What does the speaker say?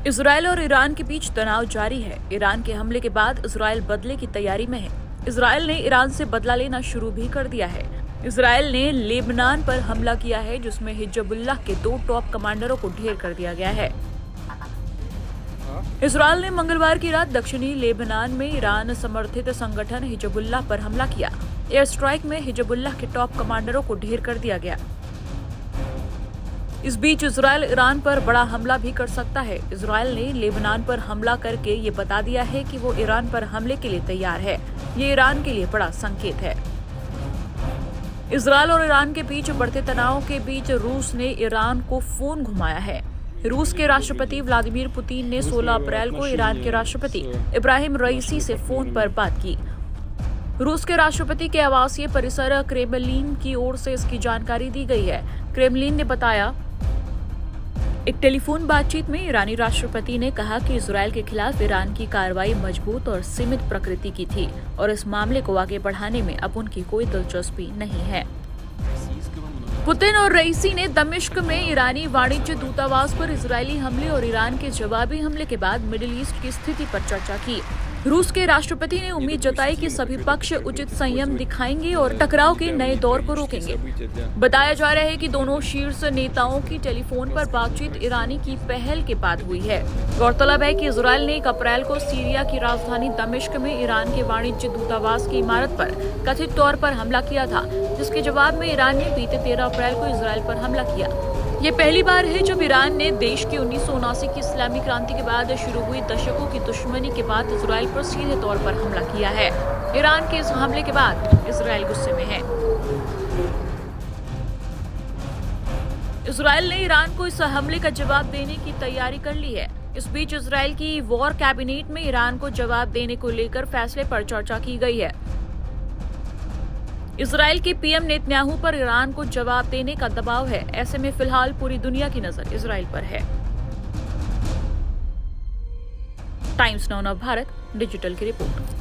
Israel और Iran के बीच तनाव जारी है। ईरान के हमले के बाद इजरायल बदले की तैयारी में है। इजरायल ने ईरान से बदला लेना शुरू भी कर दिया है। इजरायल ने लेबनान पर हमला किया है, जिसमें हिजबुल्लाह के 2 टॉप कमांडरों को ढेर कर दिया गया है। इजरायल ने मंगलवार की रात दक्षिणी लेबनान में ईरान समर्थित संगठन हिजबुल्लाह पर हमला किया। एयर स्ट्राइक में हिजबुल्लाह के टॉप कमांडरों को ढेर कर दिया गया। इस बीच इजरायल ईरान पर बड़ा हमला भी कर सकता है। इजरायल ने लेबनान पर हमला करके ये बता दिया है कि वो ईरान पर हमले के लिए तैयार है। ये ईरान के लिए बड़ा संकेत है। इजरायल और ईरान के बीच बढ़ते तनाव के बीच रूस ने ईरान को फोन घुमाया है। रूस के राष्ट्रपति व्लादिमीर पुतिन ने 16 अप्रैल को ईरान के राष्ट्रपति इब्राहिम रईसी से फोन पर बात की। रूस के राष्ट्रपति के आवासीय परिसर क्रेमलिन की ओर से इसकी जानकारी दी गई है। क्रेमलिन ने बताया, एक टेलीफोन बातचीत में ईरानी राष्ट्रपति ने कहा कि इजरायल के खिलाफ ईरान की कार्रवाई मजबूत और सीमित प्रकृति की थी और इस मामले को आगे बढ़ाने में अब उनकी कोई दिलचस्पी नहीं है। पुतिन और रईसी ने दमिश्क में ईरानी वाणिज्य दूतावास पर इजरायली हमले और ईरान के जवाबी हमले के बाद मिडिल ईस्ट की स्थिति पर चर्चा की। रूस के राष्ट्रपति ने उम्मीद जताई कि सभी पक्ष उचित संयम दिखाएंगे और टकराव के नए दौर को रोकेंगे। बताया जा रहा है कि दोनों शीर्ष नेताओं की टेलीफोन पर बातचीत ईरानी की पहल के बाद हुई है। गौरतलब है कि इजरायल ने 1 अप्रैल को सीरिया की राजधानी दमिश्क में ईरान के वाणिज्य दूतावास की इमारत पर कथित तौर पर हमला किया था, जिसके जवाब में ईरान ने बीते 13 अप्रैल को इजरायल पर हमला किया। ये पहली बार है जब ईरान ने देश की 1979 की इस्लामी क्रांति के बाद शुरू हुई दशकों की दुश्मनी के बाद इजरायल पर सीधे तौर पर हमला किया है। ईरान के इस हमले के बाद इजरायल गुस्से में है। इजरायल ने ईरान को इस हमले का जवाब देने की तैयारी कर ली है। इस बीच इजरायल की वॉर कैबिनेट में ईरान को जवाब देने को लेकर फैसले पर चर्चा की गई है। इजरायल के पीएम नेतन्याहू पर ईरान को जवाब देने का दबाव है। ऐसे में फिलहाल पूरी दुनिया की नजर इजरायल पर है। टाइम्स नाउ भारत डिजिटल की रिपोर्ट।